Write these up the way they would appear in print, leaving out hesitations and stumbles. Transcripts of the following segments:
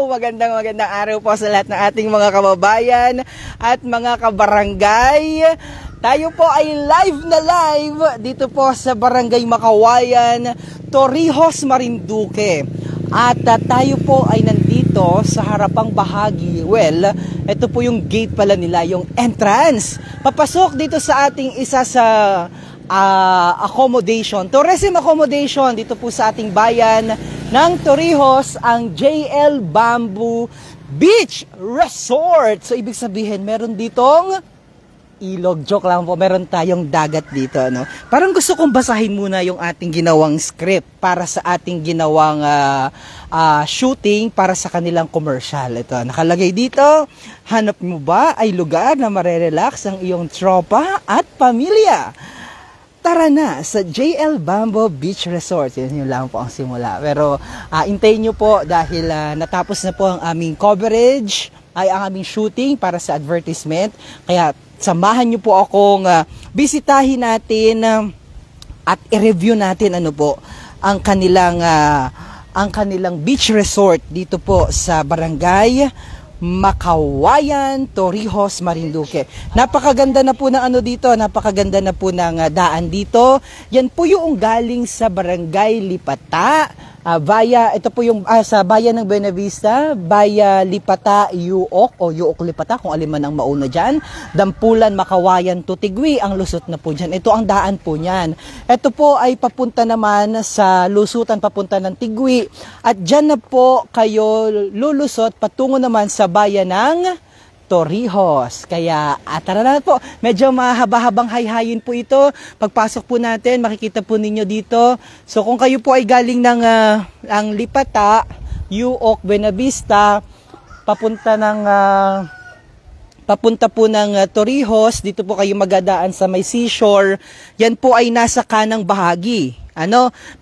Magandang araw po sa lahat ng ating mga kababayan at mga kabarangay. Tayo po ay live na live dito po sa Barangay Makawayan, Torrijos, Marinduque. At tayo po ay nandito sa harapang bahagi. Well, ito po yung gate pala nila, yung entrance. Papasok dito sa ating isa sa accommodation, tourism accommodation dito po sa ating bayan ng Torrijos, ang JL Bamboo Beach Resort. So ibig sabihin meron ditong ilog. Joke lang po, meron tayong dagat dito, no? Parang gusto kong basahin muna yung ating ginawang script para sa ating ginawang shooting para sa kanilang commercial. Ito, nakalagay dito, hanap mo ba ay lugar na marerelax ang iyong tropa at pamilya? Tara na sa JL Bamboo Beach Resort. Yun lang po ang simula. Pero intayin nyo po dahil natapos na po ang aming coverage, ay ang aming shooting para sa advertisement. Kaya samahan nyo po akong bisitahin natin at i-review natin ano po ang kanilang beach resort dito po sa Barangay Makawayan, Torrijos, Marinduque. Napakaganda na po ng ano dito, napakaganda na po ng daan dito. Yan po yung galing sa Barangay Lipata, via, ito po yung sa bayan ng Buena Vista, via Lipata, Yuok o Yuok Lipata, kung alin man ang mauna dyan. Dampulan, Makawayan, Tutigwi, ang lusot na po dyan. Ito ang daan po niyan. Ito po ay papunta naman sa lusutan, papunta ng Tigwi. At dyan na po kayo lulusot patungo naman sa bayan ng Torrijos. Kaya tara na po, medyo mahaba-habang hayhayin po ito. Pagpasok po natin, makikita po ninyo dito. So kung kayo po ay galing ng ang Lipata, Yuok, Buena Vista, papunta po ng Torrijos, dito po kayo magadaan sa may seashore. Yan po ay nasa kanang bahagi.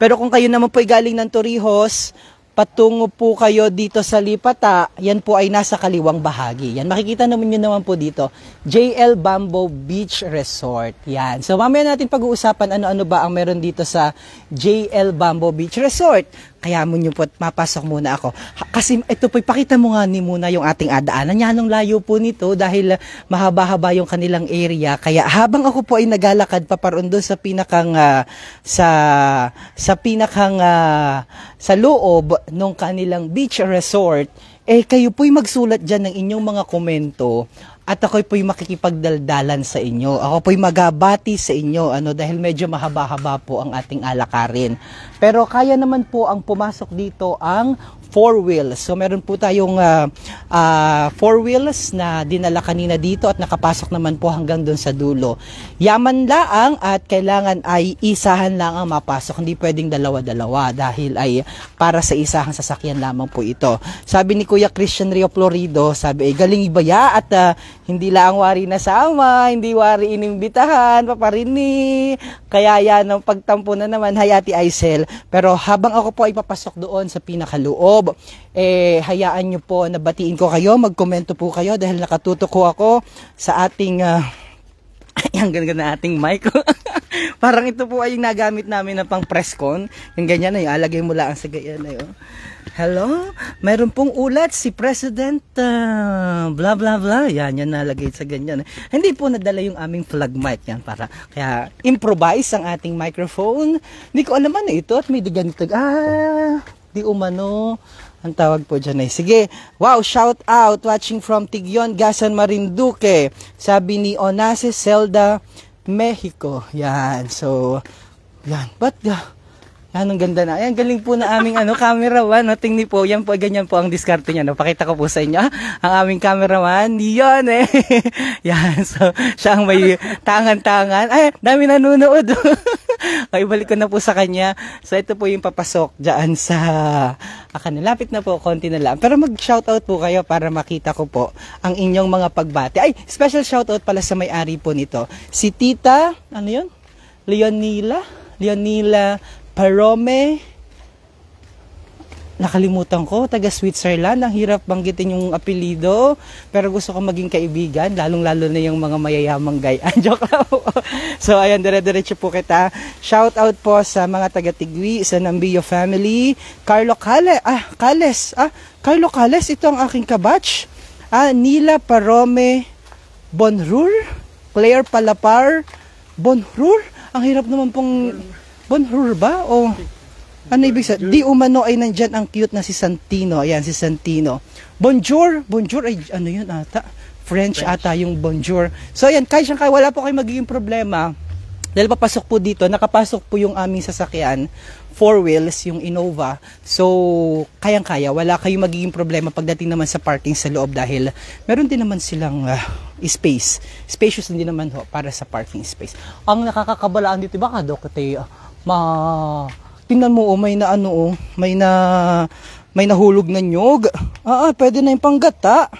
Pero kung kayo naman po ay galing ng Torrijos, patungo po kayo dito sa Lipata, yan po ay nasa kaliwang bahagi. Yan, makikita naman nyo naman po dito, JL Bamboo Beach Resort. Yan. So mamaya natin pag-uusapan ano-ano ba ang meron dito sa JL Bamboo Beach Resort. Kaya mo nyo po, mapasok muna ako. Kasi ito po, ipakita mo nga ni muna yung ating adaanan. Yan ang layo po nito dahil mahaba-haba yung kanilang area. Kaya habang ako po ay naglalakad paparoon doon sa pinakang sa loob ng kanilang beach resort, kayo po'y magsulat dyan ng inyong mga komento at ako'y po'y makikipagdaldalan sa inyo. Ako po'y magabati sa inyo dahil medyo mahaba-haba po ang ating alakarin. Pero kaya naman po ang pumasok dito ang 4 wheels. So meron po tayong 4 wheels na dinala kanina dito at nakapasok naman po hanggang doon sa dulo. Yaman laang at kailangan ay isahan lang ang mapasok. Hindi pwedeng dalawa-dalawa dahil ay para sa isahang sasakyan lamang po ito. Sabi ni Kuya Christian Rio Florido, sabi galing ibaya at hindi lang wari nasama, hindi wari inimbitahan, paparini. Kaya yan ang pagtampo na naman, Hayati Aisel. Pero habang ako po ay papasok doon sa pinakaloob, hayaan nyo po na batiin ko kayo, magkomento po kayo dahil nakatutok ko ako sa ating ang ganda na ating mic. Parang ito po ay yung nagamit namin na pang press con. Yung ganyan na yun, alagay mo lang sa ganyan na yun. Hello, mayroon pong ulat si President blah blah blah. Yan nalagay sa ganyan. Hindi po nadala yung aming flag mic yan para. Kaya improvise ang ating microphone. Hindi ko alam ano ito at may ganito. Di umano. Ang tawag po dyan ay. Sige, wow, shout out watching from Tigyon, Gasan, Marinduque. Sabi ni Onase Zelda, Mexico. Yan, so, yan. Yan, ang ganda na. Ayan, galing po na aming cameraman. Tingnan po, yan po, ganyan po ang diskarte niya. Pakita ko po sa inyo. Ang aming cameraman, yan Yan, so, siya ang may tangan-tangan. Ay, dami nanonood. Okay, balik ko na po sa kanya. So, ito po yung papasok dyan sa lapit na po, konti na lang. Pero mag-shoutout po kayo para makita ko po ang inyong mga pagbati. Ay, special shoutout pala sa may-ari po nito. Si Tita, ano yun? Leonila Parome nakalimutan ko, taga Switzerland. Ang hirap banggitin yung apelido. Pero gusto ko maging kaibigan, lalong-lalo na yung mga mayayamang gayaan. Joke lang po. So, ayan, dire-diretso po kita. Shout out po sa mga taga Tigwi, sa Nambillo family. Carlo Cales. Carlo Cales, ito ang aking kabatch. Nila Parome Bonrur. Claire Palapar Bonrur. Ang hirap naman pong Bonrur ba? O ano ibig sabihin? Di umano ay nandyan ang cute na si Santino. Ayan, si Santino. Bonjour. Bonjour ay ano yun ata? French ata yung bonjour. So ayan, kahit siyang wala po kayo magiging problema. Dahil papasok po dito, nakapasok po yung aming sasakyan. 4 wheels, yung Innova. So, kayang-kaya. Wala kayong magiging problema pagdating naman sa parking sa loob dahil meron din naman silang space. Spacious din naman ho para sa parking space. Ang nakakakabalaan dito, baka dokte, tingnan mo, may na ano, may nahulog na nyog. Pwede na yung panggata.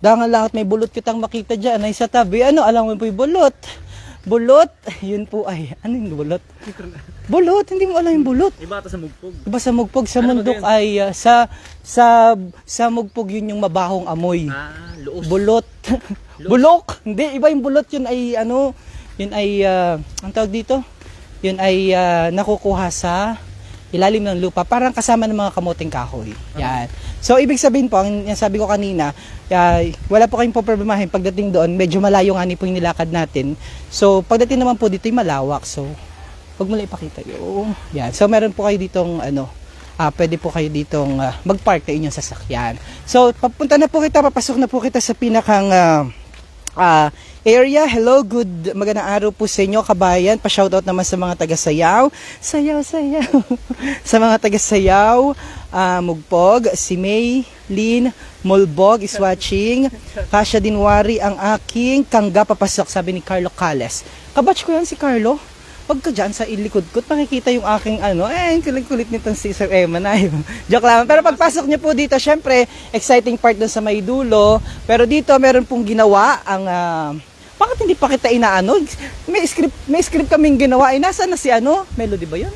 Dangan lang at may bulot kitang makita dyan ay sa tabi. Alam mo po yung bulot. Bulot, yun po ay, ano yung bulot? Bulot, hindi mo alam yung bulot. Iba ata sa mugpog. Iba sa mugpog, sa mundok ay, sa mugpog yun yung mabahong amoy. Luos. Bulot. Bulok, hindi, iba yung bulot, yun ay, yun ay, ang tawag dito? Yun ay nakukuha sa ilalim ng lupa, parang kasama ng mga kamuting kahoy. Yan. So, ibig sabihin po, ang sabi ko kanina, wala po kayong problemahin pagdating doon, medyo malayo nga po yung nilakad natin. So, pagdating naman po dito, malawak. So, huwag mo lang ipakita yung, yan. So, meron po kayo ditong, pwede po kayo ditong mag-park na inyong sasakyan. So, papunta na po kita, papasok na po kita sa pinakang area. Hello, magandang araw po sa inyo, kabayan. Pa-shoutout naman sa mga taga-Sayaw. Sayaw. Sa mga taga-Sayaw, Mugpog, si May Lynn Mulbog is watching. Kasya Dinwari ang aking kangga papasok, sabi ni Carlo Cales. Kabatch ko yan si Carlo. Pag ka dyan sa ilikod ko, makikita yung aking kulit nitong si Sir Emma na yun. Joke lang. Pero pagpasok niyo po dito, syempre, exciting part dun sa may dulo. Pero dito, meron pong ginawa ang, bakit hindi pa kita inaano? May script kaming ginawa. Nasaan na si Melody ba yun?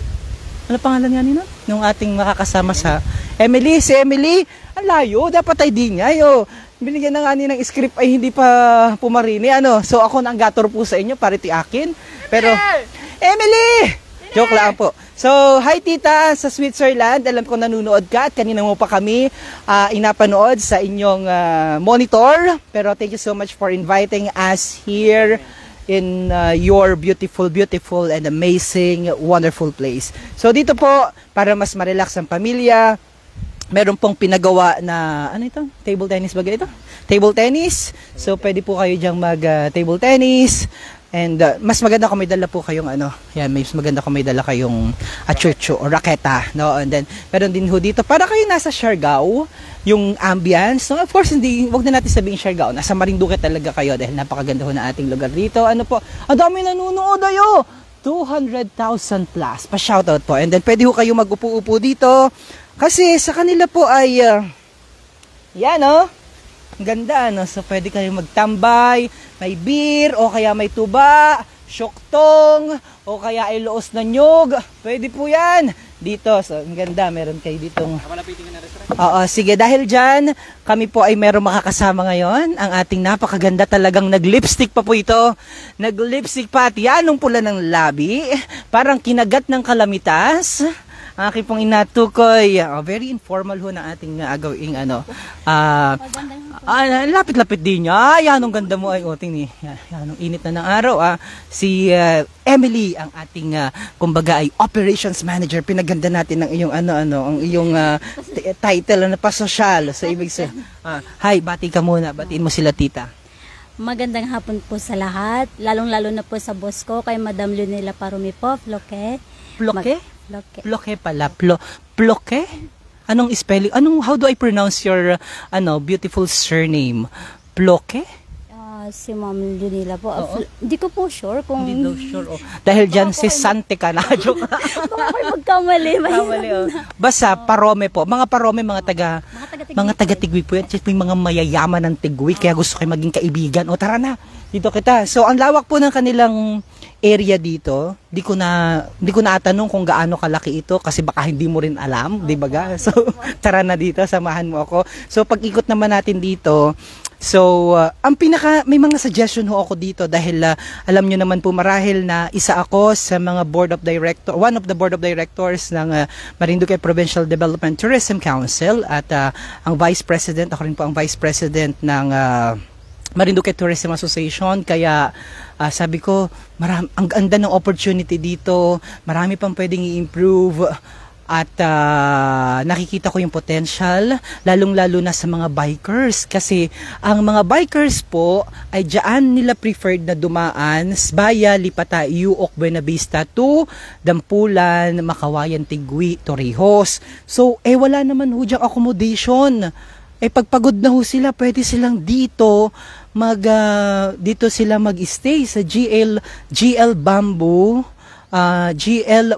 Ano pangalan nga nino? Nung ating makakasama sa Emily. Si Emily, ang layo. Dapat ay di niya. Binigyan na nga niya ng script ay hindi pa pumarini. So ako na ang gator po sa inyo para iti akin. Pero, Emily! Joke lang po. So, hi tita sa Switzerland. Alam ko nanunood ka at kanina mo pa kami inapanood sa inyong monitor. Pero thank you so much for inviting us here in your beautiful and amazing, wonderful place. So, dito po, para mas ma-relax ang pamilya, meron pong pinagawa na, table tennis ba ganito? Table tennis. So, pwede po kayo dyang mag-table tennis. And mas maganda kung may dala po kayong mas maganda kung may dala kayong chucho o raketa, no? And then meron din ho dito para kayo nasa Siargao, yung ambience. So of course wag na natin sabihin Siargao, nasa Marinduque talaga kayo dahil napakaganda ho na ating lugar dito. Ang dami nanonood ayo. 200,000 plus. Pa-shoutout po. And then pwede ho kayo mag-upo-upo dito kasi sa kanila po ay ang ganda, So, pwede kayong magtambay, may beer, o kaya may tuba, syoktong, o kaya ay loos na nyog. Pwede po yan. Dito, so, ang ganda, meron kayo ditong... Kapalapitin ka na restaurant? Sige, dahil dyan, kami po ay meron makakasama ngayon. Ang ating napakaganda talagang nag-lipstick pa po ito. Nag-lipstick pa at yanong pula ng labi. Parang kinagat ng kalamitas. Aking pong inatukoy. Very informal ho na ating agawing lapit-lapit din niya. Yan ang ganda mo ay tingni. Yan ang init na ng araw. Si Emily ang ating kumbaga ay operations manager. Pinaganda natin ng iyong ang iyong title na pasosyal. So ibig sabihin, hi, bati ka muna. Batiin mo sila tita. Magandang hapon po sa lahat. Lalong-lalo na po sa boss ko kay Madam Leonela Parumi po, Floque. Floque? Floque pala. Floque? Anong spelling? How do I pronounce your beautiful surname? Floque? Si Ma'am Leonela po. Hindi ko po sure kung... Hindi daw sure. Dahil dyan si Sante ka na. Joke. Baka kayo magkamali. Basta Parome po. Mga Parome, mga taga Mga taga-Tigwi po yan. May mga mayayaman ng Tigwi, kaya gusto kayo maging kaibigan. O tara na, dito kita. So, ang lawak po ng kanilang area dito. Di ko na atanong kung gaano kalaki ito kasi baka hindi mo rin alam, di ba ga? So, tara na dito, samahan mo ako. So, pag-ikot naman natin dito, so, may mga suggestion ho ako dito dahil alam nyo naman po marahil na isa ako sa mga one of the board of directors ng Marinduque Provincial Development Tourism Council at ang vice president, ako rin po ang vice president ng Marinduque Tourism Association, kaya sabi ko, ang ganda ng opportunity dito, marami pang pwedeng i-improve. At nakikita ko yung potential, lalong-lalo na sa mga bikers. Kasi ang mga bikers po ay dyan nila preferred na dumaan, Sbaya, Lipata, Yuok, Buena Vista to Dampulan, Makawayan, Tigwi, Torrijos. So, wala naman ho dyang accommodation. Pagpagod na ho sila, pwede silang dito mag-stay sa GL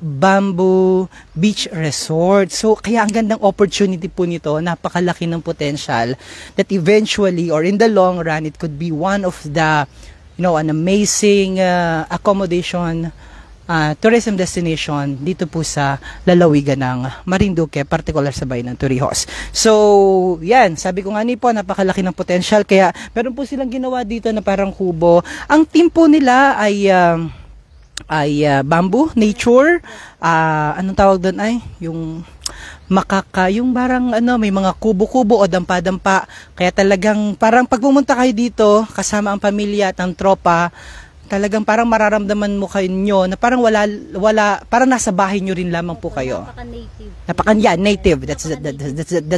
Bamboo Beach Resort. So, kaya ang gandang opportunity po nito, napakalaki ng potential that eventually or in the long run, it could be one of the, an amazing accommodation tourism destination dito po sa lalawigan ng Marinduque, particular sa bayan ng Torrijos. So, yan, sabi ko nga po, napakalaki ng potential, kaya meron po silang ginawa dito na parang kubo. Ang team po nila ay bamboo, nature, anong tawag doon yung yung parang may mga kubo-kubo o dampa-dampa. Kaya talagang parang pag pumunta kayo dito, kasama ang pamilya at ang tropa, talagang parang mararamdaman mo kayo na parang wala, parang nasa bahay nyo rin lamang po kayo. Napaka-native. Native. That's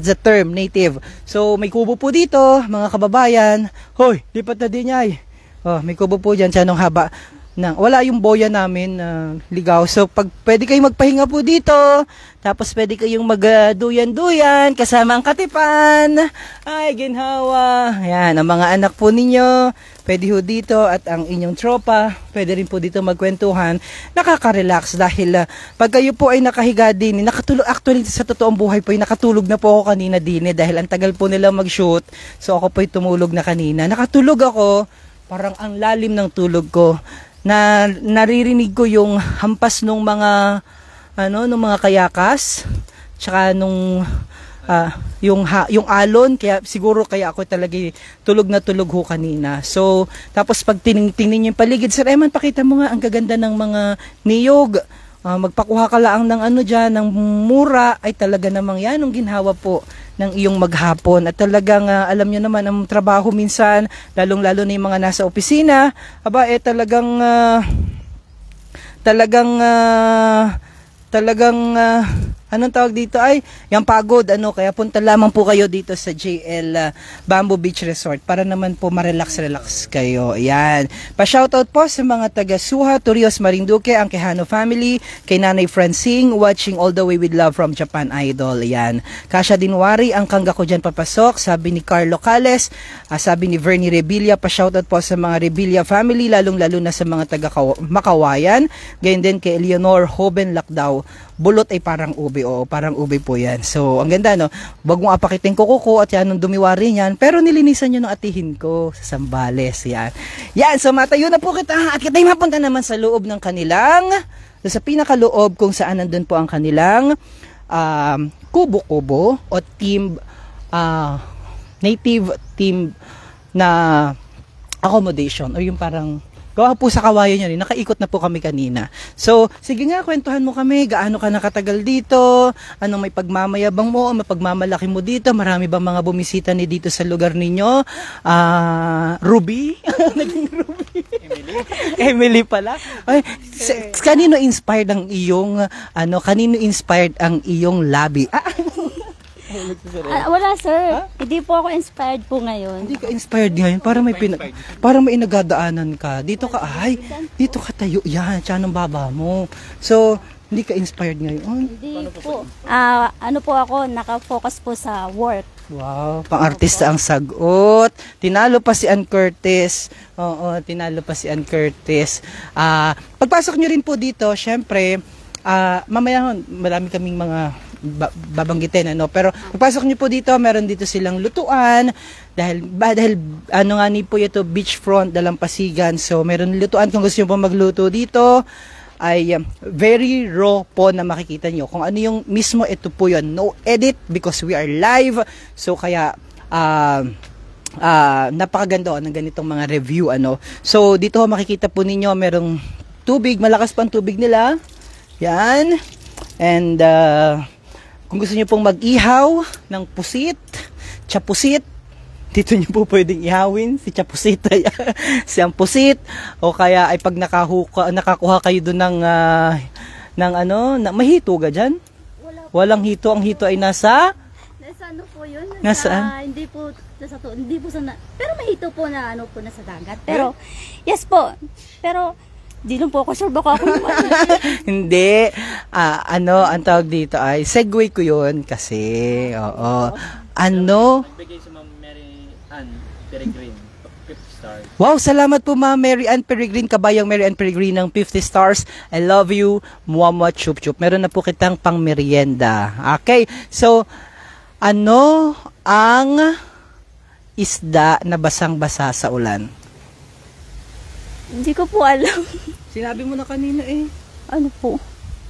the term, native. So, may kubo po dito, mga kababayan. Hoy, lipat na din ay. Oh, may kubo po dyan, siya nung haba. Wala yung boya namin ligaw. So, pwede kayong magpahinga po dito. Tapos, pwede kayong magduyan-duyan kasama ang katipan. Ay, ginhawa. Ayan, ang mga anak po ninyo. Pwede ho dito at ang inyong tropa. Pwede rin po dito magkwentuhan. Nakaka-relax dahil pag kayo po ay nakahiga din, nakatulog. Actually, sa totoong buhay po ay nakatulog na po ako kanina din dahil ang tagal po nila mag-shoot. So, ako po ay tumulog na kanina. Nakatulog ako. Parang ang lalim ng tulog ko. Na naririnig ko yung hampas nung mga kayakas, tsaka yung alon, kaya siguro ako talaga tulog na tulog ho kanina. So tapos pag tingnan yung paligid, Sir Eman, pakita mo nga ang gaganda ng mga niyog. Magpakuha ka lang ng dyan, ng mura, ay talaga namang yan ang ginhawa po ng iyong maghapon. At talagang alam nyo naman ang trabaho minsan, lalong-lalo na yung mga nasa opisina, talagang anong tawag dito ay yung pagod, kaya punta lamang po kayo dito sa JL Bamboo Beach Resort para naman po ma-relax kayo. Ayan. Pa-shoutout po sa mga taga Suha, Torrijos, Marinduque, ang Quijano family, kay Nanay Francine, watching all the way with love from Japan Idol. Ayan. Kasha Dinwari, ang kangga ko dyan papasok, sabi ni Carlo Cales, sabi ni Vernie Rebilla, pa-shoutout po sa mga Rebilla family, lalong-lalo na sa mga taga Makawayan, gayon din kay Eleanor Hoben Lakdaw. Bulot ay parang ube, parang ube po yan. So, ang ganda, no? Wag mong apakitin ko at yan, nung dumiwari yan. Pero nilinisan nyo ng atihin ko sa Sambales, yan. Yan, so matayo na po kita. At kita mapunta naman sa loob ng kanilang, sa pinakaloob kung saan nandun po ang kanilang kubo-kubo o team, native team na accommodation. O yung parang, gawa po sa kawayan yun, nakaikot na po kami kanina. So, sige nga, kwentuhan mo kami, gaano ka nakatagal dito, anong may pagmamayabang mo, may pagmamalaki mo dito, marami bang mga bumisita ni dito sa lugar ninyo? Ruby? Naging Ruby? Emily pala? Ay, kanino inspired ang iyong labi? Wala, sir. Hindi po ako inspired po ngayon. Hindi ka inspired ngayon? Parang may inagadaanan ka. Dito ka tayo. Yan, tiyan ng baba mo. So, hindi ka inspired ngayon? Hindi po. Po ako, nakafocus po sa work. Wow, pang-artista ang sagot. Tinalo pa si Ann Curtis. Oo, tinalo pa si Ann Curtis. Pagpasok nyo rin po dito, syempre, mamaya marami kaming mga babanggitin, ano. Pero pagpasok niyo po dito, meron dito silang lutuan dahil ano nga ni po ito, beachfront Dalampasigan. So meron lutuan kung gusto niyo po magluto dito. Ay very raw po na makikita nyo. Kung ano yung mismo, ito po yun. No edit because we are live. So kaya napakaganda ng ganitong mga review, ano. So dito makikita po ninyo merong tubig, malakas pa ang tubig nila. Yan. And kung gusto niyo pong mag-ihaw ng pusit, chapusit, dito niyo po pwedeng ihawin si chapusit, siyang pusit, o kaya ay pag nakakuha kayo doon ng mahito ga dyan? Walang hito, ang hito ay nasa Ano po yun? Nasaan? Hindi po pero may hito po na ano po na sa dagat. Pero yes po. Pero di lang po ako sure baka ako Hindi. Ang tawag dito ay segue ko yun kasi, oo. Nagbigay si Ma'am Mary Ann Peregrine, 50 stars. Wow, salamat po Ma'am Mary Ann Peregrine, kabayang Mary Ann Peregrine ng 50 stars. I love you. Muamua chup chup. Meron na po kitang pang merienda. Okay. So, ano ang isda na basang-basa sa ulan? Hindi ko po alam. Sinabi mo na kanina eh. Ano po?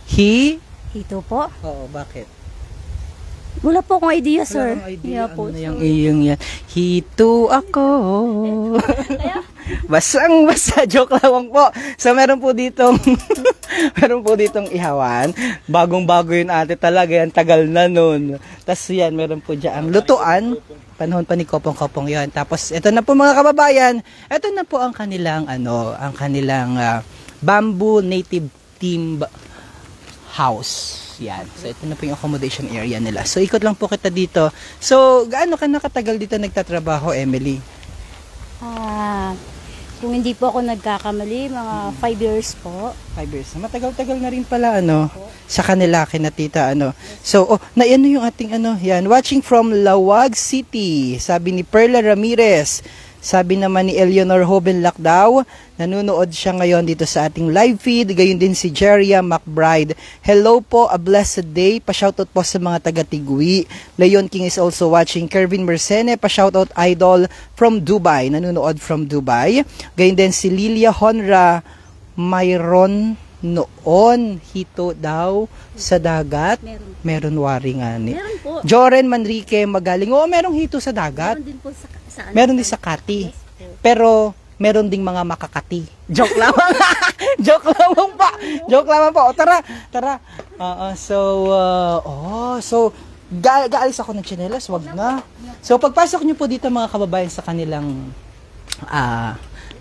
Hito po? Oo, bakit? Wala po akong idea, sir. Wala kang idea. Yeah, po, Ano na sir. yung iyong yan? Hito ako. Basang-basa. Joke lang po. So, meron po ditong ihawan. Bagong-bago yun ate talaga. Yan, tagal na nun. Tapos yan, meron po dyan ang lutuan. Panahon pa ni Kopong-Kopong yan. Tapos, ito na po mga kababayan. Ito na po ang kanilang, bamboo native team house. Yan. So, ito na po yung accommodation area nila. So, ikot lang po kita dito. So, gaano ka nakatagal dito nagtatrabaho, Emily? Kung hindi po ako nagkakamali, mga 5 years po. 5 years. Matagal-tagal na rin pala, sa kanila, kina tita, So, ano yung ating, yan. Watching from Lawag City. Sabi ni Perla Ramirez. Sabi naman ni Eleanor Hoben Lakdaw, nanonood siya ngayon dito sa ating live feed. Gayon din si Jeria McBride. Hello po, a blessed day. Pa-shoutout po sa mga taga-Tigui. Leon King is also watching. Kervin Mersene, pa-shoutout idol from Dubai. Nanonood from Dubai. Gayon din si Lilia Honra. Mayroon noon hito daw sa dagat. Meron waring ani. Meron po. Joren Manrique Magaling. Oo, merong hito sa dagat. Meron din po sa Meron din sa Kati. Pero meron ding mga makakati. Joke lamang. Joke lamang pa. Joke lamang pa. O, tara. So gaalis ako ng tsinelas, wag na. So pagpasok niyo po dito mga kababayan sa kanilang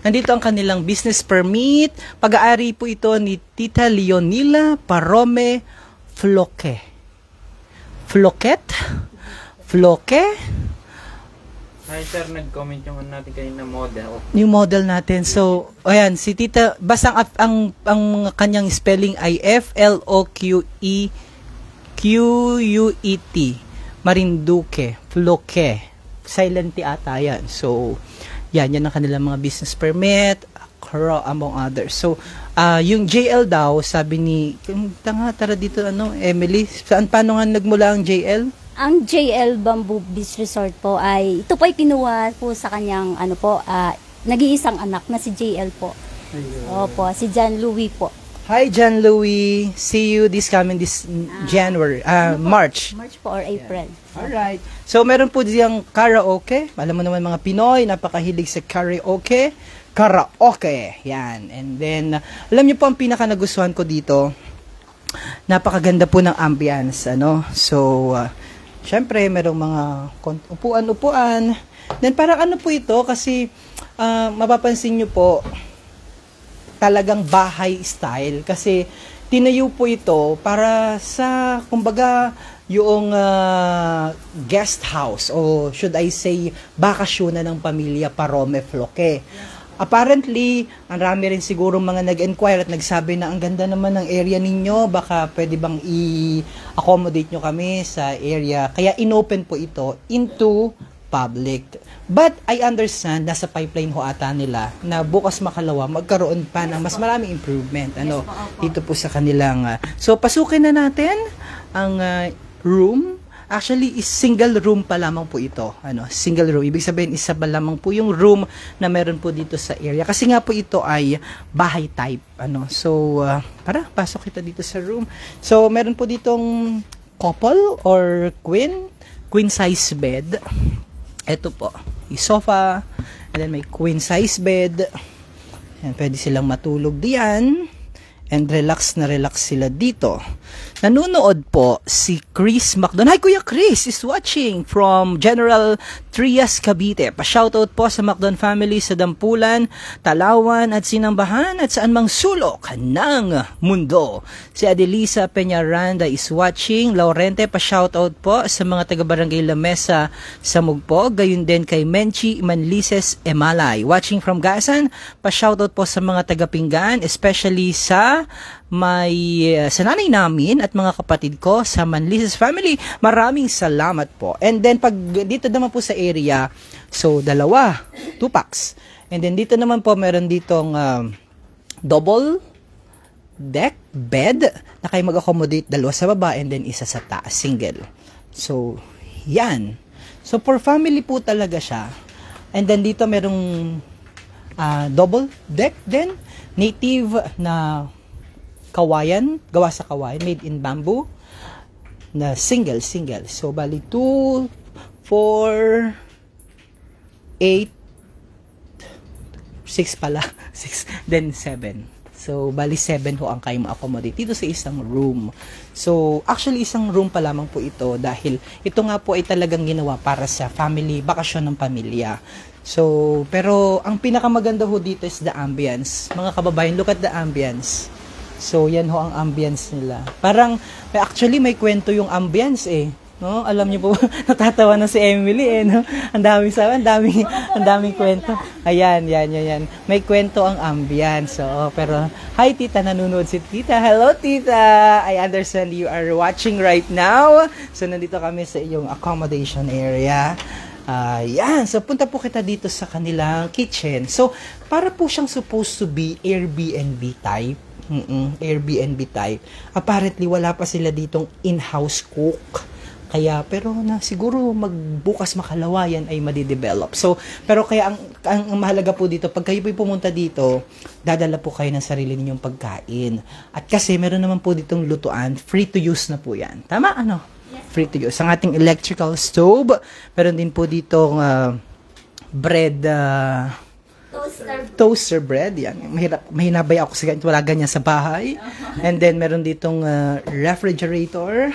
nandito ang kanilang business permit. Pag-aari po ito ni Tita Leonila Parome Floque. Floque? Hi sir, nag-comment yung natin kanina model. Yung model natin. So, ayan, si Tita, basta ang kanyang spelling ay F-L-O-Q-E-Q-U-E-T. Marinduque. Floque. Silent T ata yan. So, yan ang kanilang mga business permit, among others. So, yung JL daw, sabi ni, tara dito, Emily, paano nga nagmula ang JL? Ang JL Bamboo Beach Resort po ay, ito po ay kinuha po sa kanyang, nag-iisang anak na si JL po. Opo, si John Louis po. Hi, John Louis. See you this January, March. March po or April. Alright. So, meron po diyang karaoke. Alam mo naman mga Pinoy, napakahilig sa karaoke. Yan. And then, alam niyo po ang pinaka nagustuhan ko dito, napakaganda po ng ambience, So, syempre, merong mga upuan-upuan. Then, parang po ito, kasi, mapapansin nyo po, talagang bahay style. Kasi, tinayo po ito para sa, kumbaga, yung guest house, o should I say, bakasyonan ng pamilya Parome Floque. Apparently, ang rami rin siguro mga nag-inquire at nagsabi na ang ganda naman ng area ninyo, baka pwede bang i-accommodate nyo kami sa area. Kaya inopen po ito into public. But I understand, nasa pipeline ho ata nila na bukas makalawa magkaroon pa ng mas maraming improvement dito po sa kanilang. So pasukin na natin ang room. Actually, is single room pa lamang po ito. Ano, single room. Ibig sabihin, isa pa lamang po yung room na meron po dito sa area. Kasi nga po ito ay bahay type. Ano, so, pasok kita dito sa room. So, meron po ditong couple or queen size bed. Ito po, yung sofa. And then may queen size bed. And pwede silang matulog diyan. And relax na relax sila dito. Nanunood po si Chris Macdon. Hi Kuya Chris is watching from General Trias, Cavite. Pa-shoutout po sa Macdon family sa Dampulan, Talawan at Sinambahan at saan mang sulok ng mundo. Si Adelisa Peñaranda is watching. Laurente, pa-shoutout po sa mga taga-barangay Lamesa sa Mugpog. Gayun din kay Menchi Manlises Emalay. Watching from Gasan, pa-shoutout po sa mga taga-Pinggan, especially sa sa nanay namin at mga kapatid ko sa Manlises family. Maraming salamat po. And then pag dito naman po sa area, so 2 packs. And then dito naman po meron ditong double deck bed na kayo mag-accommodate 2 sa baba and then isa sa taas, single. So yan. So for family po talaga siya. And then dito merong double deck din, native na kawayan, gawa sa kawayan, made in bamboo, na single. So, bali 2, 4, 8, 6 pala, 6, then 7. So, bali 7 ho ang kayo ma-accommodate dito sa isang room. So, actually, isang room pa lamang po ito dahil ito nga po ay talagang ginawa para sa family, bakasyon ng pamilya. So, pero ang pinakamaganda ho dito is the ambience. Mga kababayan, look at the ambience. So, yan ho ang ambience nila. Parang, actually, may kwento yung ambience eh. No? Alam niyo po, natatawa na si Emily eh. No? Ang daming kwento. Ayan. May kwento ang ambience. So, pero, hi tita, nanonood si tita. Hello tita! I understand you are watching right now. So, nandito kami sa iyong accommodation area. Yan. So, punta po kita dito sa kanilang kitchen. So, para po siyang supposed to be Airbnb type. Airbnb type. Apparently, wala pa sila ditong in-house cook. Kaya, pero na siguro magbukas makalawayan ay madidevelop. So, pero kaya ang mahalaga po dito, pag kayo po pumunta dito, dadala po kayo ng sarili ninyong pagkain. At kasi meron naman po ditong lutuan, free to use na po yan. Tama? Ano? Free to use. Ang ating electrical stove, meron din po ditong bread, toaster bread, yan. Mahinabay ako sa ganyan, wala ganyan sa bahay. And then, meron ditong refrigerator.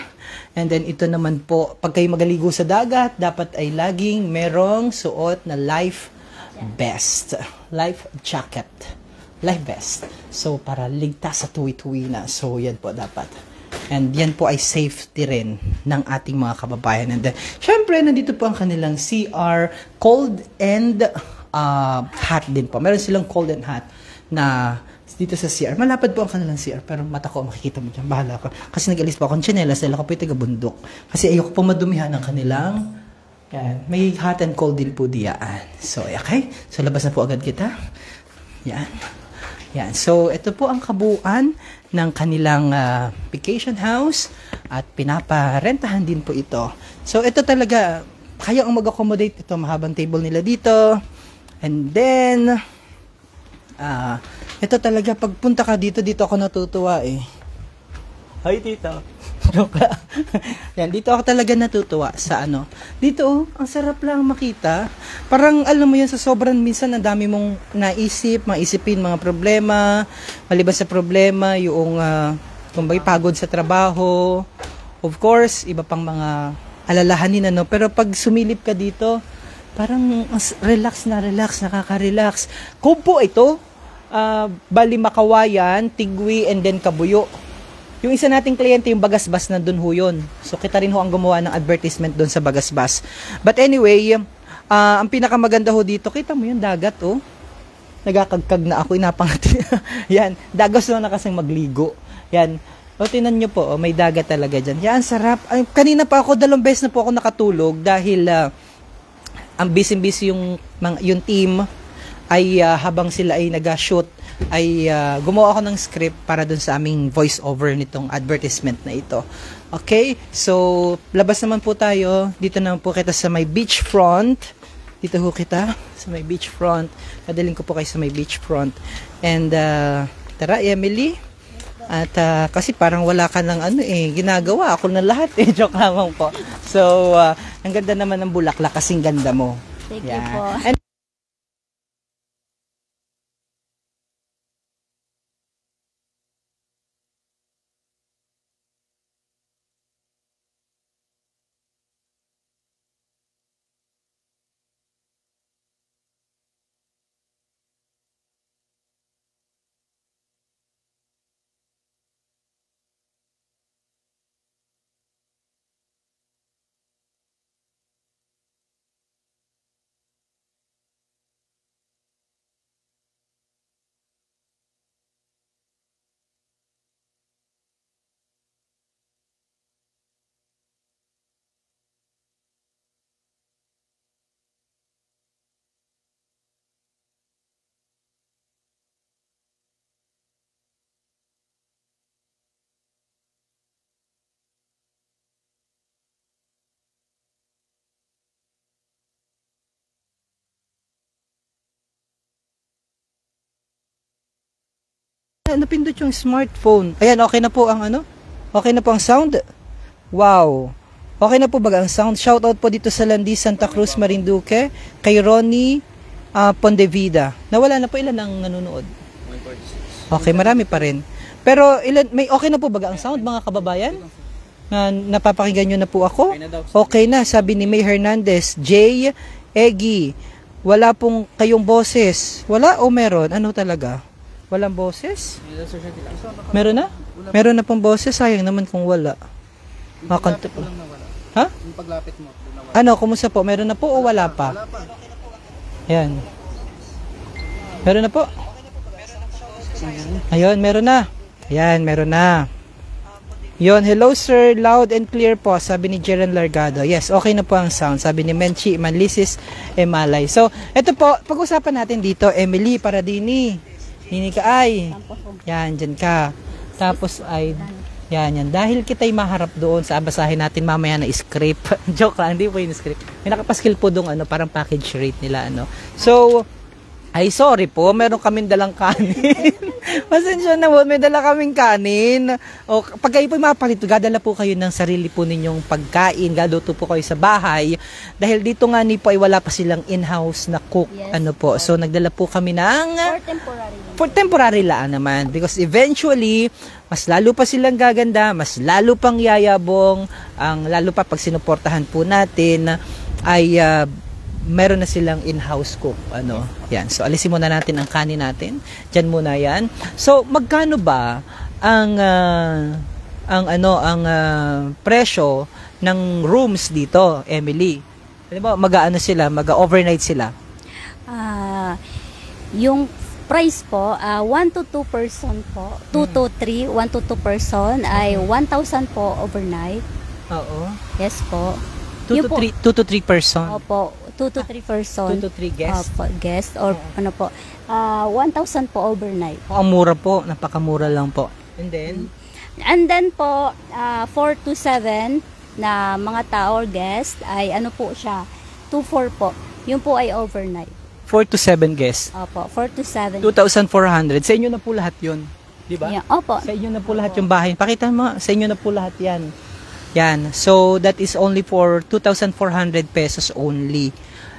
And then, ito naman po, pag kayo magaligo sa dagat, dapat ay laging merong suot na life vest. Life jacket. Life vest. So, para ligtas sa tuwi-tuwi na. So, yan po dapat. And yan po ay safety rin ng ating mga kababayan. And then, syempre, nandito po ang kanilang CR, cold and hot din po. Meron silang cold and hot na dito sa CR. Malapad po ang kanilang CR, pero mata ko makikita mo dyan. Bahala ka. Kasi nag-alis po akong tsinelas dahil ako po yung taga-bundok. Kasi ayoko po madumihan ng kanilang yan. May hot and cold din po diyaan. So, okay. So, labas na po agad kita. Yan. So, ito po ang kabuuan ng kanilang vacation house at pinaparentahan din po ito. So, ito talaga, kaya ang mag-accommodate ito. Mahabang table nila dito. And then, ito talaga, pagpunta ka dito ako natutuwa eh. Hi, tita. Yan, dito ako talaga natutuwa sa ano. Dito, ang sarap lang makita. Parang, alam mo yan, sa sobrang minsan, ang dami mong maisipin mga problema. Maliban sa problema, yung, kumbay, pagod sa trabaho. Of course, iba pang mga alalahanin, ano. Pero pag sumilip ka dito, parang relax, nakaka-relax. Kubo ito, bali Makawayan, Tigwi, and then Kabuyo. Yung isa nating kliyente, yung Bagasbas, nandun ho yun. So, kita rin ho ang gumawa ng advertisement dun sa Bagasbas. But anyway, ang pinakamaganda ho dito, kita mo yung dagat, oh. Nagakagkag na ako, inapangati. Yan, dagas na kasing magligo. Yan. O, tinan nyo po, may dagat talaga dyan. Yan, sarap. Ay, kanina pa ako, 2 beses na po ako nakatulog dahil ang busy yung team ay habang sila ay nag-shoot ay gumawa ako ng script para dun sa aming voice over nitong advertisement na ito. Okay? So, labas naman po tayo. Dito naman po kita sa may beachfront. Dito ho kita sa may beachfront. Padaling ko po kayo sa may beachfront. And, tara, Emily. At kasi parang wala ka ng ginagawa. Ako na lahat Joke lamang po. So, ang ganda naman ng bulaklak kasing ganda mo. Thank you po. And napindot yung smartphone. Ayan, okay na po ang Okay na po ang sound. Wow. Okay na po ba ang sound? Shoutout po dito sa Landi, Santa Cruz, Marinduque. Kay Ronnie Pondevida. Nawala na po, ilan ang nanonood? 146. Okay, marami pa rin. Pero may okay na po ba ang sound, mga kababayan? Napapakinggan nyo na po ako? Okay na, sabi ni May Hernandez. Jay Eggy. Wala pong kayong boses. Wala o meron? Ano talaga? Walang boses? Meron na? Meron na pong boses? Sayang naman kung wala. Makontak lang na wala. Ha? Yung paglapit mo. Ano, kumusta po? Meron na po o wala pa? Wala pa. Yan. Meron na po? Ayun, meron na. Yan, meron na. Yun, hello sir, loud and clear po, sabi ni Jeren Largado. Yes, okay na po ang sound, sabi ni Menchi Manlisis Emalay. So, ito po, pag-usapan natin dito, Emily Paradini. Nini ka ay. Yan, dyan ka. Tapos ay, yan. Dahil kita'y maharap doon sa basahin natin mamaya na script. Joke lang, hindi po yung script. May nakapaskil po doon, parang package rate nila, So, ay, sorry po, meron kaming dalang kanin. Pasensya na po, may dala kaming kanin. O, pag kayo po mapalito, gadala po kayo ng sarili po ninyong pagkain, galuto po kayo sa bahay. Dahil dito nga ni po ay wala pa silang in-house na cook. Yes, po. So, nagdala po kami ng... For temporary lang naman. Because eventually, mas lalo pa silang gaganda, mas lalo pang yayabong, lalo pa pag sinuportahan po natin, ay... meron na silang in-house cook. Yan. So, alisin muna natin ang kanin natin. Diyan muna yan. So, magkano ba ang presyo ng rooms dito, Emily? Alam mo, mag-overnight sila? Yung price po, 1 to 2 person po. 2 to 3, 1 to 2 person ay 1,000 po overnight. Oo. Yes po. 2 to 3 person? Opo. 2 to 3 person. 2 to 3 guests? Guest or 1,000 po overnight. Ang mura po. Napakamura lang po. And then po, 4 to 7 na mga tao or guest ay po siya, 2-4 po. Yun po ay overnight. 4 to 7 guests? Opo, 4 to 7. 2,400. Sa inyo na po lahat yun. Di ba? Yeah, opo. Sa inyo na po lahat yung bahay. Pakita mo, sa inyo na po lahat yan. Yan. So, that is only for 2,400 pesos only.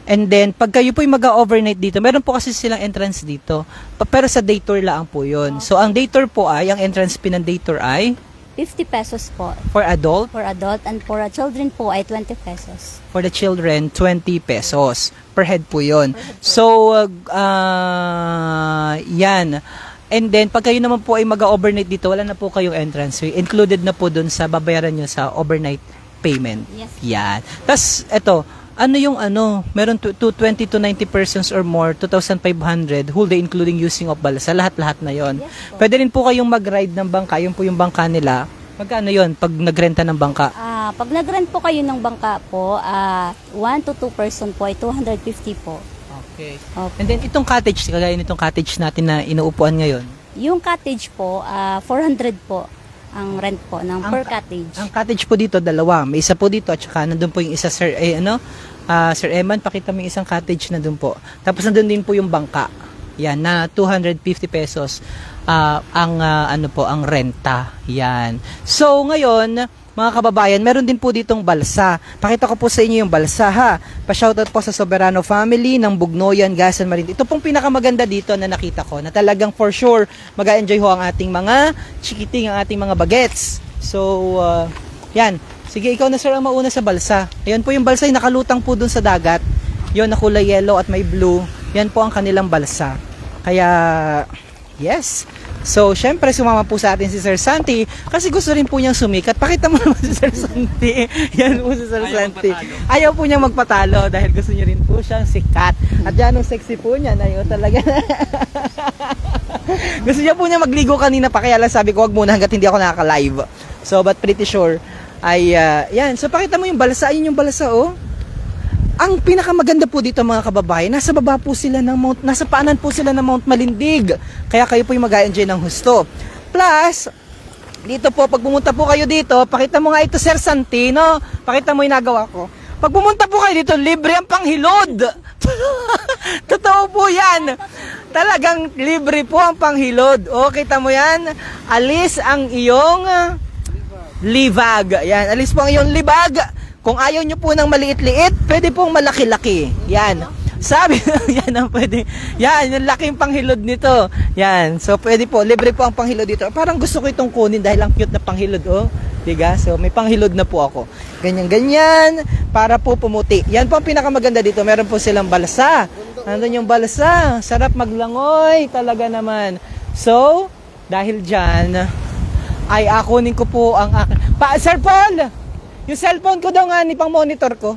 And then, pag kayo po yung mag-overnight dito, meron po kasi silang entrance dito. Pero sa day tour lang po yun. So, ang day tour po ay, ang entrance fee ng day tour ay? 50 pesos po. For adult? For adult. And for children po ay 20 pesos. For the children, 20 pesos. Per head po yun. So, yan. And then, pag kayo naman po ay mag-overnight dito, wala na po kayong entrance fee. Included na po dun sa babayaran nyo sa overnight payment. Yes. Yan. Tapos, eto, meron 20 to 90 persons or more, 2,500, whole day including using of balasa, lahat-lahat na yon. Yes, pwede rin po kayong mag-ride ng bangka, yun po yung bangka nila. Magkano yon pag nagrenta ng bangka? Pag nagrent po kayo ng bangka po, 1 to 2 person po ay 250 po. Okay. Opo. And then itong cottage, kagaya nitong cottage natin na inuupuan ngayon. Yung cottage po, 400 po ang rent po ng per cottage. Ang cottage po dito, dalawa. May isa po dito at saka nandun po yung isa, Sir, Sir Eman, pakita mo yung isang cottage na dun po. Tapos nandun din po yung bangka. Yan, na 250 pesos ang renta. Yan. So, ngayon, mga kababayan, meron din po ditong balsa. Pakita ko po sa inyo yung balsa, ha. Pa-shoutout po sa Soberano family ng Bugnoyan, Gasan, Marin. Ito pong pinakamaganda dito na nakita ko, na talagang for sure mag-enjoy ho ang ating mga chikiting, ang ating mga bagets. So, yan. Sige, ikaw na, sir, ang mauna sa balsa. Ayan po yung balsa, yung nakalutang po dun sa dagat. Yun, na kulay yellow at may blue. Yan po ang kanilang balsa. Kaya, yes. So, syempre, sumama po sa atin si Sir Santi kasi gusto rin po niyang sumikat. Pakita mo naman si Sir Santi. Yan po si Sir Santi. Ayaw po niyang magpatalo dahil gusto niya rin po siyang sikat. At yan, ang sexy po niya. Ayaw talaga. Gusto niya po niya magligo kanina pa. Kaya lang sabi ko, wag muna hanggat hindi ako nakaka-live. So, but pretty sure ay, yan. So, pakita mo yung balsa. Ayun yung balsa, oh. Ang pinakamaganda po dito, mga kababayan, nasa baba po sila ng Mount, nasa paanan po sila ng Mount Malindig. Kaya kayo po yung mag-enjoy ng husto. Plus, dito po, pag pumunta po kayo dito, pakita mo nga ito, Sir Santino. Pakita mo yung nagawa ko. Pag pumunta po kayo dito, libre ang panghilod. Totoo po yan. Talagang libre po ang panghilod. O, kita mo yan? Alis ang iyong libag. Yan, alis po ang iyong libag. Kung ayaw nyo po ng maliit-liit, pwede pong malaki-laki. Yan. Sabi, yan ang pwede. Yan, yung laking panghilod nito. Yan. So, pwede po. Libre po ang panghilod dito. Parang gusto ko itong kunin dahil ang cute na panghilod, oh. Diga? So, may panghilod na po ako. Ganyan-ganyan. Para po pumuti. Yan po ang pinakamaganda dito. Meron po silang balsa. Nandun yung balsa. Sarap maglangoy. Talaga naman. So, dahil dyan, ay akunin ko po ang akin. Sir Paul! Yung cellphone ko daw nga, pang monitor ko.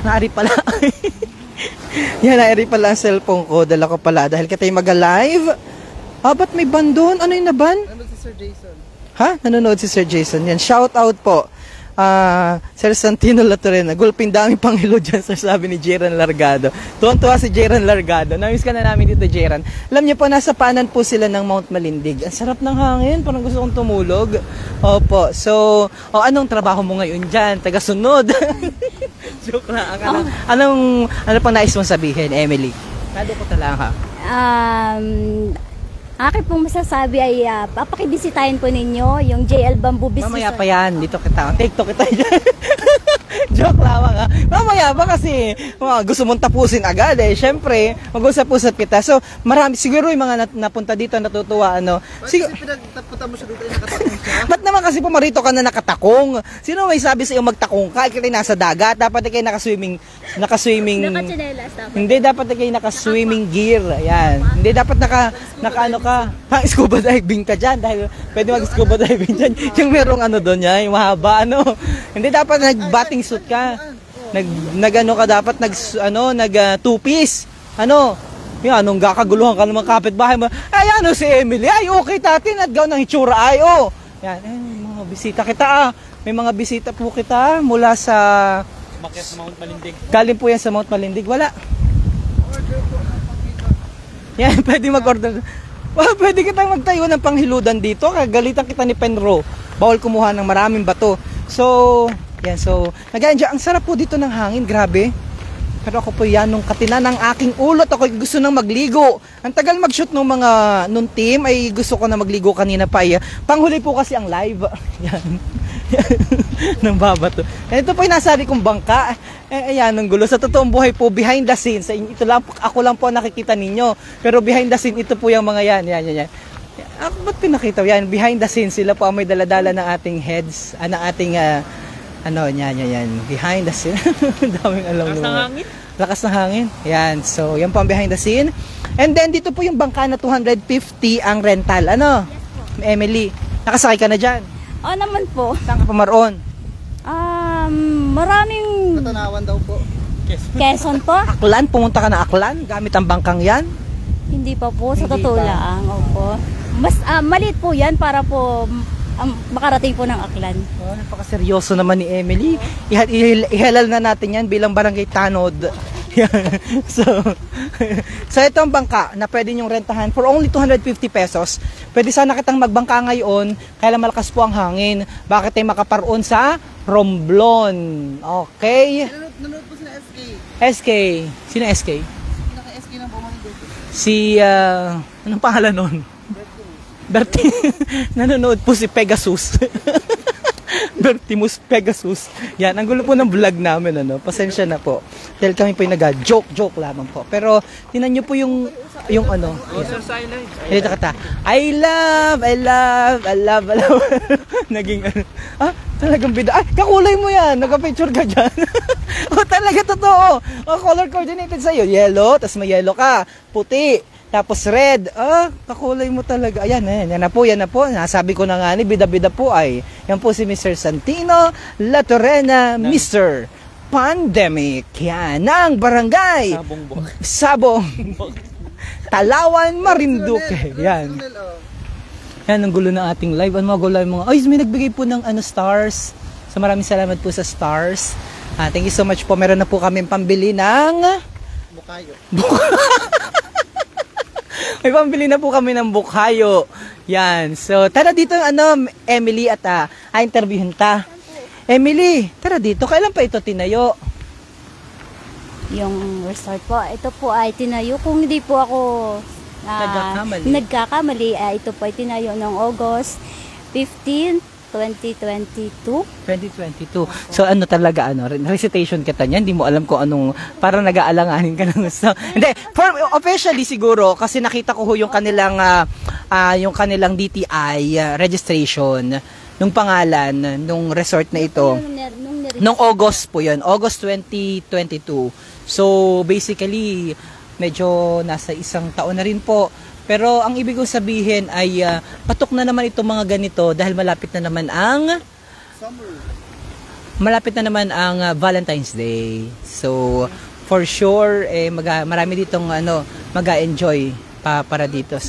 Naari pala. Yan, naari pala ang cellphone ko. Dala ko pala. Dahil katay mag-live. Ba't may ban doon? Ano yung naban? Nanonood si Sir Jason. Ha? Nanonood si Sir Jason. Yan, shout out po. Sir Santino Latorena. Gulping dami pang hilo dyan, sir, sabi ni Jeran Largado. Tuwan-tuwa si Jeran Largado. Namiss ka na namin dito, Jeran. Alam niyo po, nasa paanan po sila ng Mount Malindig. Ang sarap ng hangin. Parang gusto kong tumulog. Opo. So, anong trabaho mo ngayon dyan? Taga-sunod. Joke lang. Ano pang nais mong sabihin, Emily? Kado ko talang, ha? Akin pong masasabi ay papakibisitahin po ninyo yung JL Bamboo Business. Mamaya pa yan. Dito kita. TikTok kita dyan. Joke lamang, ha? Mamaya ba kasi gusto mong tapusin agad eh. Siyempre, mag-usap-usap kita. So, marami. Siguro yung mga napunta dito natutuwa. Kasi pinagtapunta mo siya dito ay nakatakong siya? Ba't naman kasi pumarito ka na nakatakong? Sino may sabi sa iyo magtakong ka? Ikay nasa dagat. Dapat kayo nakaswimming. Nakachinelas dapat. Hindi, dapat kayo naka-swimming gear. Ayan. Hindi, dapat naka-ano ka. Scuba diving ka dyan. Dahil pwede mag-scuba diving dyan. Yung merong doon yan, yung mahaba, Hindi, dapat nag-batting suit ka. Nag-ano ka dapat, nag-two-piece. Yung anong kakaguluhan ka naman kapitbahay mo. Ay, si Emily. Ay, okay, tati. Naggaw ng hitsura. Ay, oh. Yan, mga bisita kita, May mga bisita po kita mula sa Bakit sa Mount Malindig? Galing po yan sa Mount Malindig. Wala. Yan, pwede mag-order. Pwede kitang magtayo ng panghiludan dito. Kagalitan kita ni Penro. Bawal kumuha ng maraming bato. So, yan. So, nag-enjoy. Ang sarap po dito ng hangin. Grabe. Pero ako po yan, nung katina ng aking ulot, ako gusto nang magligo. Ang tagal mag-shoot nung nung team, ay gusto ko na magligo kanina pa. Panghuli po kasi ang live. Yan. Nang babato. Ito po yung nasabi kong bangka. Ayan, ang gulo. Sa totoong buhay po, behind the scenes. Ito lang, ako lang po nakikita ninyo. Pero behind the scene, ito po yung mga yan. Yan. Ako ba't pinakita? Yan, behind the scenes, sila po ang may daladala ng ating heads. Ng ating, yan. Behind the scene. Daming alam Lakas ng hangin? Lakas ng hangin. Yan. So, yan po ang behind the scene. And then, dito po yung bangka na 250 ang rental. Yes po. Emily, nakasakay ka na dyan? Oo naman po. Saan ka pumaroon? Maraming Katanawan daw po. Quezon po. Aklan? Pumunta ka na Aklan? Gamit ang bangkang yan? Hindi pa po, sa Hindi totoo pa. lang. Opo. Mas maliit po yan para po makarating po ng Aklan. Napakaseryoso naman ni Emily. Ihalal na natin yan bilang barangay tanod. Yan. So ito ang bangka na pwede nyong rentahan for only 250 pesos. Pwede sana kitang magbangka ngayon, kaya lang malakas po ang hangin. Bakit tayo makaparoon sa Romblon? Okay. Nanonood po sila SK. SK. Sino SK? Naka-SK ng Bumalik. Si, anong pangalan nun? Bertie. Nanonood po si Pegasus. Bertimus Pegasus. Yan, ang gulo po ng vlog namin, ano. Pasensya na po. Dahil kami po yung nag-joke lamang po. Pero, tinan nyo po yung ano. Sir Silent. Dito kata. I love. Naging ano. Talagang bida. Kakulay mo yan. Nagka-picture ka dyan. Talaga totoo. Color coordinated sa'yo. Yellow, tas may yellow ka. Puti. Tapos red, kakulay mo talaga. Ayan, yan na po. Nasabi ko na nga ni, bida-bida po ay. Yan po si Mr. Santino Latorena, Mr. Pandemic. Yan, ng barangay. Sabong. Talawan, Marinduque. Yan. Yan, ang gulo ng ating live. Ano mga gulo yung mga, may nagbigay po ng stars. So maraming salamat po sa stars. Thank you so much po. Meron na po kami pambili ng Bukayo. May pambili na po kami ng bukayo. Yan. So, tara dito, Emily, at interviewin ta. Emily, tara dito. Kailan pa ito tinayo? Yung resort po, ito po ay tinayo. Kung hindi po ako nagkakamali, ito po ay tinayo noong August 15, 2022. 2022. So talaga recitation kita niyan, hindi mo alam kung anong parang nag-aalanganin ka ng gusto. Hindi, officially siguro kasi nakita ko yung kanilang DTI registration nung pangalan nung resort na ito. Nung August po 'yon, August 2022. So basically medyo nasa isang taon na rin po. Pero ang ibig kong sabihin ay patok na naman itong mga ganito dahil malapit na naman ang Valentine's Day. So for sure marami ditong mag-enjoy para dito.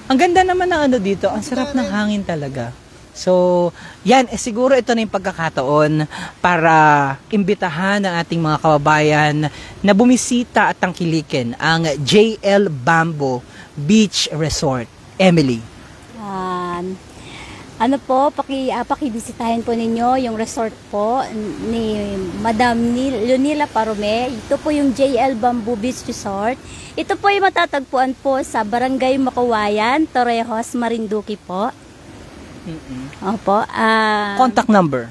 Ang ganda naman ng dito, ang sarap ng hangin talaga. So, yan, siguro ito na yung pagkakataon para imbitahan ang ating mga kababayan na bumisita at tangkilikin ang JL Bamboo Beach Resort. Emily. Pakibisitahin po ninyo yung resort po ni Madam Leonila Parome. Ito po yung JL Bamboo Beach Resort. Ito po ay matatagpuan po sa Barangay Makawayan, Torrejos, Marinduque po. Opo. Contact number.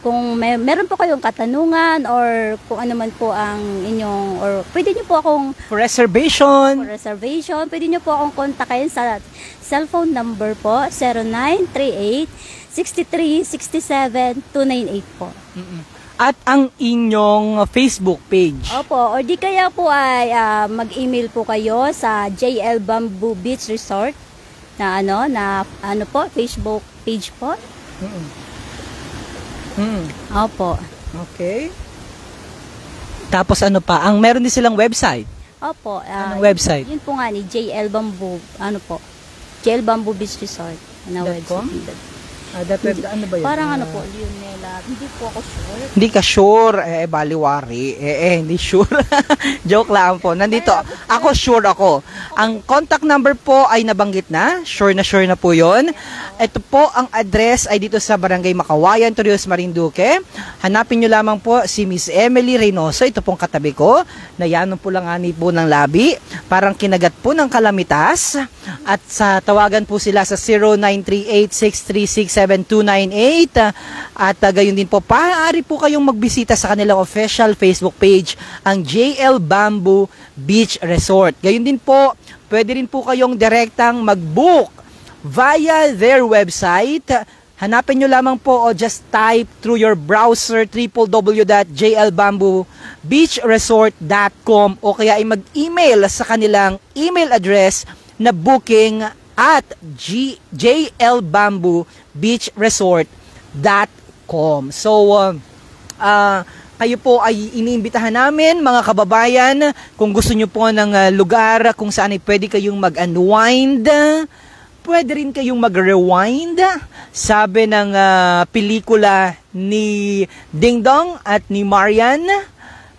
Kung meron po kayong katanungan or kung ano man po ang inyong, or pwede nyo po akong For reservation, pwede nyo po akong kontakin sa cellphone number po 0938-6367-298 po. At ang inyong Facebook page. Opo, or di kaya po ay mag-email po kayo sa JL Bamboo Beach Resort na Facebook page po. Opo. Okay. Tapos pa? Meron din silang website. Opo. Anong website? Yun po nga ni JL Bamboo, JL Bamboo Beach Resort na website. Ano ba yun? Parang Leonela, hindi po ako sure. Hindi ka sure, baliwari. Hindi sure. Joke lang po. Nandito, ako sure ako. Ang contact number po ay nabanggit na. Sure na po yon. Ito po, ang address ay dito sa Barangay Makawayan, Torrejos, Marinduque. Hanapin nyo lamang po si Miss Emily Reynoso. Ito pong katabi ko. Nayanon po lang ani po ng labi. Parang kinagat po ng kalamitas. At sa tawagan po sila sa 0938-636-7298. At gayon din po, maaari po kayong magbisita sa kanilang official Facebook page, ang JL Bamboo Beach Resort. Gayon din po, pwede rin po kayong direktang mag-book via their website. Hanapin nyo lamang po o just type through your browser www.jlbamboobeachresort.com o kaya ay mag-email sa kanilang email address na booking@jlbamboobeachresort.com. So, kayo po ay iniimbitahan namin, mga kababayan, kung gusto nyo po ng lugar kung saan ay pwede kayong mag-unwind, pwede rin kayong mag-rewind. Sabi ng pelikula ni Ding Dong at ni Marian,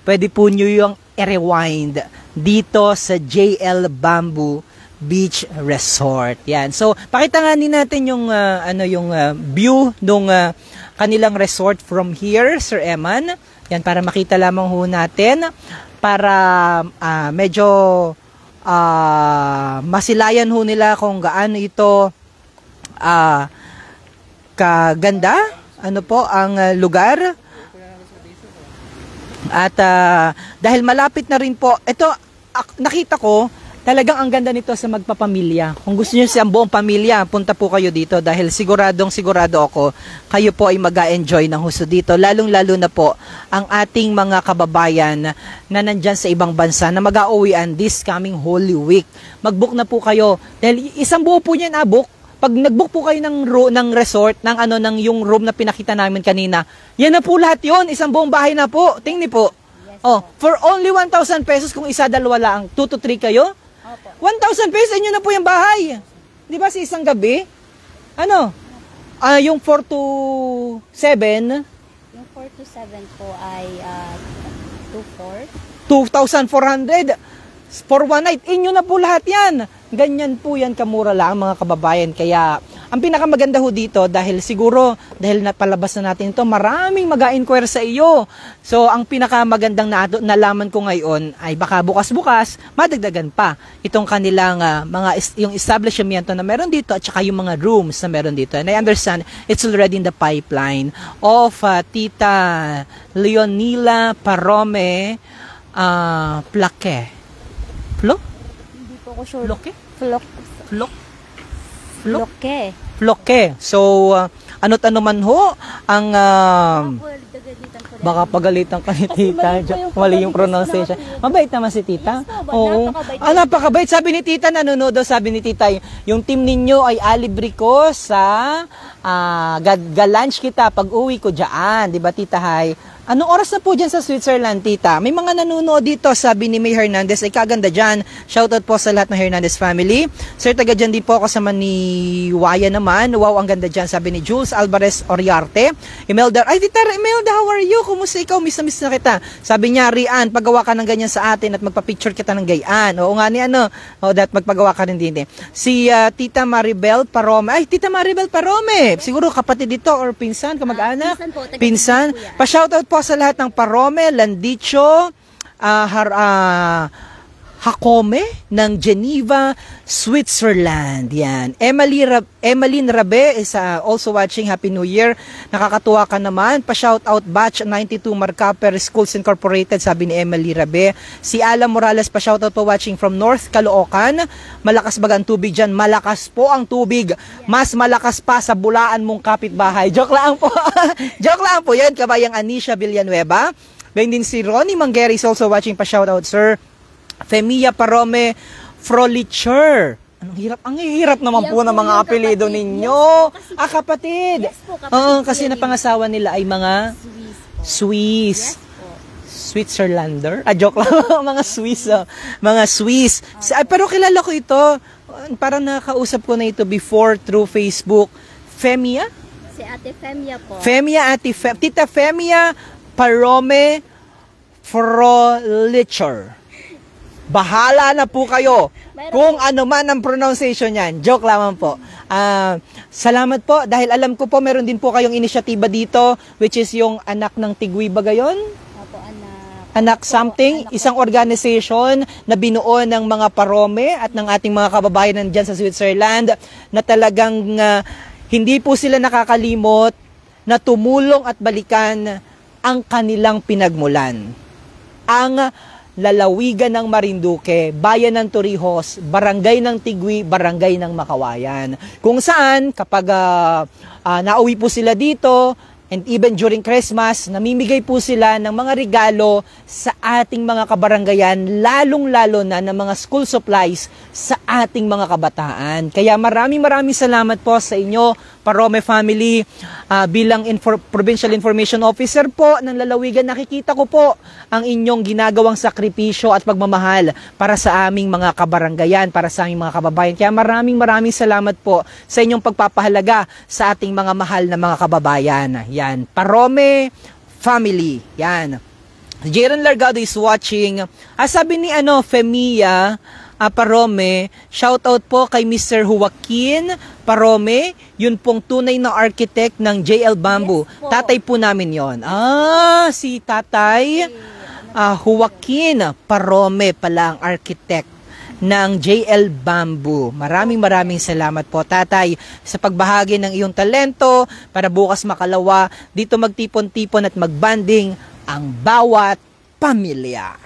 pwede po nyo yung i-rewind dito sa JL Bamboo Beach Resort. Yan. So, pakita nga natin yung view nung kanilang resort from here, Sir Eman. Yan, para makita lamang ho natin, para medyo masilayan ho nila kung gaano ito kaganda, ano po ang lugar. At dahil malapit na rin po, ito nakita ko, talagang ang ganda nito sa magpapamilya. Kung gusto niyo sa buong pamilya, punta po kayo dito dahil sigurado ako, kayo po ay mag-enjoy ng husto dito. Lalong-lalo na po ang ating mga kababayan na nandyan sa ibang bansa na mag-auwian this coming Holy Week. Mag-book na po kayo dahil isang buo po niyan book. Pag nag-book po kayo ng resort, ng yung room na pinakita namin kanina, yan na po lahat yon, isang buong bahay na po. Tingnan po. Oh, for only 1,000 pesos kung isa, dalawa lang, 2 to 3 kayo. 1,000 pesos, inyo na po yung bahay. Di ba sa isang gabi? Ano? Yung 4 to 7? Yung 4 to 7 po ay 2,400 for one night. Inyo na po lahat yan. Ganyan po yan kamura lang mga kababayan. Kaya ang pinakamaganda ho dito dahil napalabas na natin ito, maraming mag-a-inquire sa iyo. So ang pinakamagandang nalaman ko ngayon ay baka bukas-bukas madagdagan pa itong kanilang yung establishment na meron dito at saka yung mga rooms na meron dito. And I understand it's already in the pipeline of Tita Leonila Parome Plaque. Hindi po ko sure. Floke. So, ano't ano man ho, ang baka pagalitan ka ni tita. Mali yung pronunciation. Mabait naman si tita. Oo. Napakabait. Sabi ni tita, nanonood daw, sabi ni tita, yung team ninyo ay alibre ko sa ga-lunch kita pag uwi ko dyan. Diba tita, hi? Anong oras na po dyan sa Switzerland, tita? May mga nanonood dito, sabi ni May Hernandez, ay kaganda dyan. Shoutout po sa lahat ng Hernandez family. Sir, taga dyan din po ako sa Maniwaya naman. Wow, ang ganda dyan, sabi ni Jules Alvarez Oriarte. Imelda, ay tita Imelda, how are you? Kumusta ikaw? Miss na kita. Sabi niya, Rian, paggawa ka ng ganyan sa atin at magpa-picture kita ng gayaan. Oo nga ni that magpagawa ka rin din. Si Tita Maribel Parome. Ay, Tita Maribel Parome. Siguro kapatid dito or pinsan, kamag-anak? Pinsan. Pa-shoutout po sa lahat ng Parome, Landicho, Hakome ng Geneva, Switzerland. Yan. Emeline Rabe is also watching. Happy New Year. Nakakatuwa ka naman. Pa-shoutout batch 92 Marcaper Schools Incorporated, sabi ni Emily Rabe. Si Ala Morales, pa-shoutout po watching from North Caloocan. Malakas ba ang tubig dyan? Malakas po ang tubig. Mas malakas pa sa bulaan mong kapitbahay. Joke lang po. Joke lang po yan. Kabayang Anisha Villanueva. Ganyan din si Ronnie Mangueri is also watching. Pa-shoutout, sir. Femia Parome Frolicher. Ang hirap naman po ng mga apelido ninyo. Kapatid. Yes po, kapatid. Kasi napangasawa nila ay mga Swiss. Yes po. Switzerlander. Joke lang. Mga Swiss. Mga Swiss. Pero kilala ko ito. Parang nakausap ko na ito before through Facebook. Femia? Si Ate Femia po. Tita Femia Parome Frolicher. Bahala na po kayo kung ano man ang pronunciation yan. Joke lamang po. Salamat po dahil alam ko po meron din po kayong inisyatiba dito which is yung anak ng Tigwi ba gayon? Opo, Anak something, isang organization na binuo ng mga Parome at ng ating mga kababayan dyan sa Switzerland na talagang hindi po sila nakakalimot na tumulong at balikan ang kanilang pinagmulan. Ang lalawigan ng Marinduque, bayan ng Torrijos, barangay ng Tigwi, barangay ng Makawayan. Kung saan, kapag nauwi po sila dito, and even during Christmas, namimigay po sila ng mga regalo sa ating mga kabaranggayan, lalong-lalo na ng mga school supplies sa ating mga kabataan. Kaya maraming salamat po sa inyo, Parome family. Bilang Provincial Information Officer po ng lalawigan, nakikita ko po ang inyong ginagawang sakripisyo at pagmamahal para sa aming mga kabaranggayan, para sa aming mga kababayan. Kaya maraming salamat po sa inyong pagpapahalaga sa ating mga mahal na mga kababayan. Yan, Parome family. Yan. Jaren Largado is watching. Sabi ni Femia Parome, shoutout po kay Mr. Joaquin Parome, yun pong tunay na architect ng JL Bamboo. Yes po. Tatay po namin yon. Si Tatay Joaquin Parome pala ang architect ng JL Bamboo. Maraming salamat po, Tatay, sa pagbahagi ng iyong talento para bukas makalawa dito magtipon-tipon at magbanding ang bawat pamilya.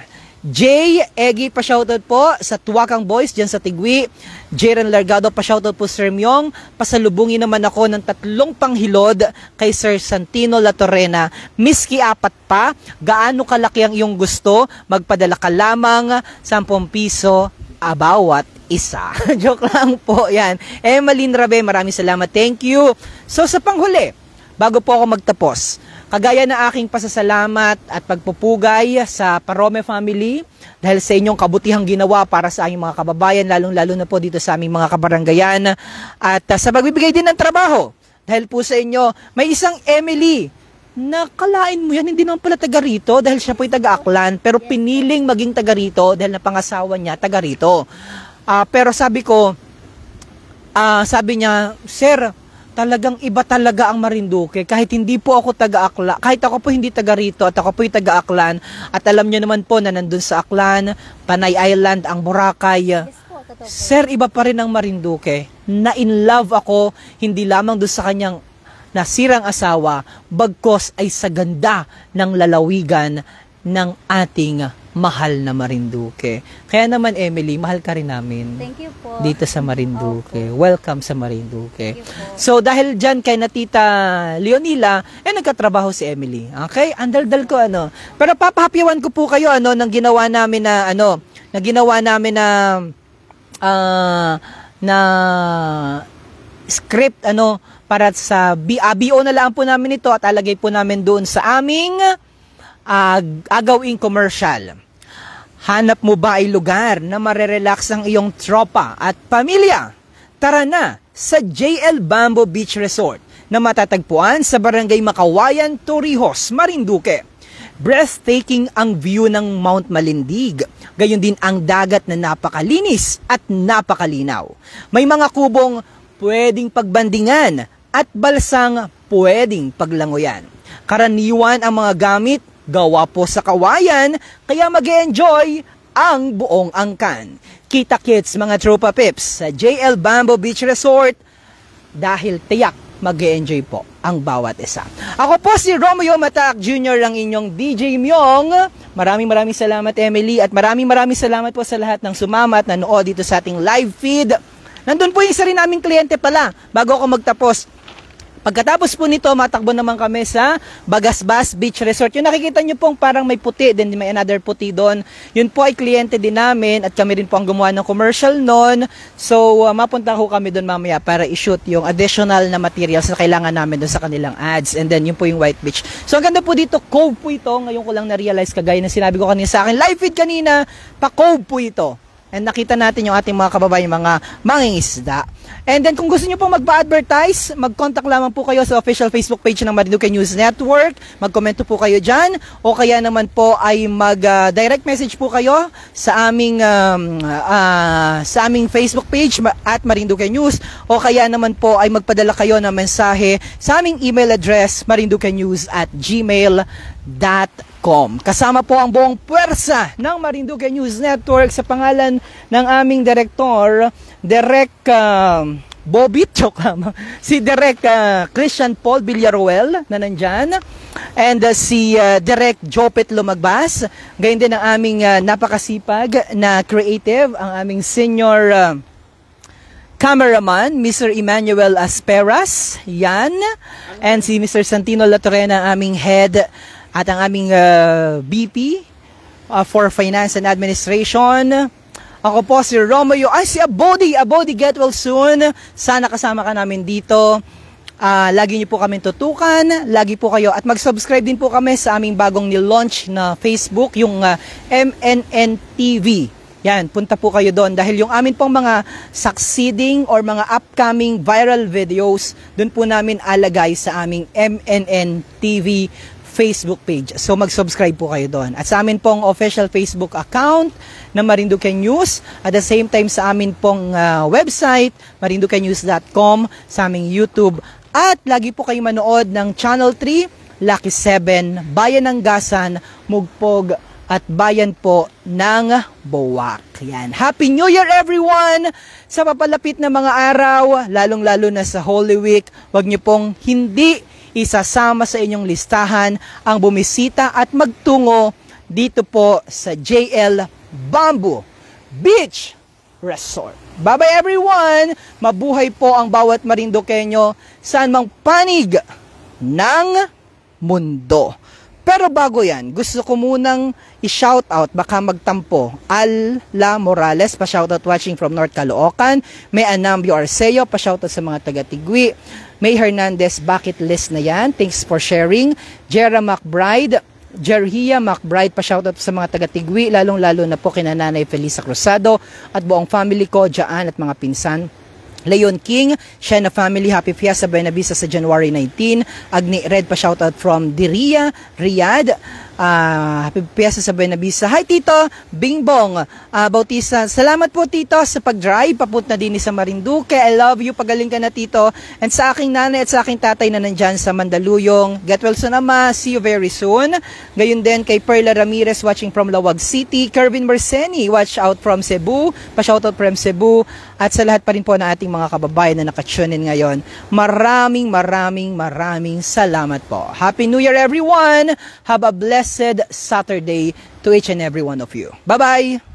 Jay Egi, pa-shoutout po sa Tuwakang Boys dyan sa Tigwi. Jaren Largado, pa-shoutout po Sir Myong. Pasalubungin naman ako ng 3 panghilod kay Sir Santino Latorena. Miski 4 pa, gaano kalaki ang iyong gusto, magpadala ka lamang 10 piso bawat isa. Joke lang po yan. Emeline Rabe, maraming salamat. Thank you. So sa panghuli, bago po ako magtapos, kagaya na aking pasasalamat at pagpupugay sa Parome family dahil sa inyong kabutihang ginawa para sa aming mga kababayan, lalong-lalo na po dito sa aming mga kabaranggayan, at sa pagbibigay din ng trabaho dahil po sa inyo, may isang Emily na kalain mo yan, hindi naman pala taga rito dahil siya po'y taga-Aklan, pero piniling maging taga rito dahil napangasawa niya taga rito. Pero sabi niya, Sir, talagang iba talaga ang Marinduque. Kahit hindi po ako taga-Aklan, kahit ako po hindi taga rito at ako po taga-Aklan, at alam niyo naman po na nandun sa Aklan, Panay Island, ang Boracay. Yes po, totoo po. Sir, iba pa rin ang Marinduque. Na in love ako, hindi lamang doon sa kanyang nasirang asawa, bagkos ay sa ganda ng lalawigan ng ating mahal na Marinduque. Kaya naman, Emily, mahal ka rin namin. Thank you po. Dito sa Marinduque. Opo. Welcome sa Marinduque. Thank you po. So, dahil dyan kay na Tita Leonila, nagkatrabaho si Emily. Okay? Andaldal ko, Pero papahapyawan ko po kayo, nang ginawa namin na, na script, para sa BO na lang po namin ito at alagay po namin doon sa aming agawing commercial. Hanap mo ba ay lugar na marerelax ang iyong tropa at pamilya? Tara na sa JL Bamboo Beach Resort na matatagpuan sa Barangay Makawayan, Torrijos, Marinduque. Breathtaking ang view ng Mount Malindig. Gayon din ang dagat na napakalinis at napakalinaw. May mga kubong pwedeng pagbandingan at balsang pwedeng paglangoyan. Karaniwan ang mga gamit gawa po sa kawayan, kaya mag-enjoy ang buong angkan. Kita-kits mga tropa pips sa JL Bamboo Beach Resort dahil tiyak mag-enjoy po ang bawat isa. Ako po si Romeo Mataak Jr. ang inyong DJ Myong. Maraming salamat, Emily, at maraming salamat po sa lahat ng sumamat na nanood dito sa ating live feed. Nandun po yung isa rin naming kliyente pala bago ako magtapos. Pagkatapos po nito, matakbo naman kami sa Bagasbas Beach Resort. Yung nakikita nyo pong parang may puti, then may another puti doon. Yun po ay kliyente din namin at kami rin po ang gumawa ng commercial noon. So, mapunta ko kami doon mamaya para i-shoot yung additional na materials na kailangan namin doon sa kanilang ads. And then, yun po yung White Beach. So, ang ganda po dito, cove po ito. Ngayon ko lang na-realize, kagaya na sinabi ko kanina sa akin, live feed kanina, pa-cove po ito. And nakita natin yung ating mga kababayan, mga mangingisda. And then kung gusto nyo pong magpa-advertise, mag-contact lamang po kayo sa official Facebook page ng Marinduque News Network. Mag-comment po kayo dyan. O kaya naman po ay mag-direct message po kayo sa aming Facebook page at Marinduque News. O kaya naman po ay magpadala kayo ng mensahe sa aming email address marinduquenews@gmail.com. Kasama po ang buong puwersa ng Marinduque News Network sa pangalan ng aming direktor, Direk Bobit, si Direk Christian Paul Villaruel na nandyan, and si Direk Jopet Lumagbas, gayon din ang aming napakasipag na creative, ang aming senior cameraman, Mr. Emmanuel Asperas, yan, and si Mr. Santino Latorena, ang aming head, at ang aming BP for Finance and Administration. Ako po si Romeo, si Abodi, get well soon. Sana kasama ka namin dito. Lagi niyo po kami tutukan, lagi po kayo, at mag-subscribe din po kami sa aming bagong nilaunch na Facebook, yung MNN TV. Yan, punta po kayo doon dahil yung amin pong mga succeeding or mga upcoming viral videos, doon po namin alagay sa aming MNN TV Facebook page. So mag-subscribe po kayo doon. At sa amin pong official Facebook account na Marinduque News. At the same time sa amin pong website, marinduquenews.com, sa aming YouTube. At lagi po kayo manood ng Channel 3, Lucky 7, Bayan ng Gasan, Mugpog, at Bayan po ng Boac. Yan. Happy New Year everyone! Sa papalapit na mga araw, lalong-lalo na sa Holy Week, huwag niyo pong hindi isasama sa inyong listahan ang bumisita at magtungo dito po sa JL Bamboo Beach Resort. Bye-bye everyone! Mabuhay po ang bawat Marinduqueño saan mang panig ng mundo. Pero bago yan, gusto ko munang i-shoutout, baka magtampo, Ala Morales, pa-shoutout watching from North Caloocan. May Anambio Arceo, pa-shoutout sa mga taga-Tigwi. May Hernandez, bucket list na yan. Thanks for sharing. Jera McBride, Jerhia McBride, pa-shoutout sa mga taga-Tigwi, lalong-lalo na po kina Nanay Felisa Cruzado at buong family ko dyan at mga pinsan. Leon King, Shena family, happy Fiesta Buenavista sa January 19. Agni Red, pa shoutout from Diria, Riyadh. Happy Fiesta sa Buenavista. Hi Tito Bingbong Bautista. Salamat po Tito sa pag-drive papunta din sa Marinduque. I love you. Pagaling ka na Tito. And sa aking nanay at sa aking tatay na nandyan sa Mandaluyong. Get well soon ama. See you very soon. Gayon din kay Perla Ramirez watching from Lawag City. Kervin Merseni, watch out from Cebu. Pa-shoutout from Cebu. At sa lahat pa rin po na ating mga kababayan na nakatunin ngayon, maraming salamat po. Happy New Year everyone! Have a blessed Saturday to each and every one of you. Bye-bye!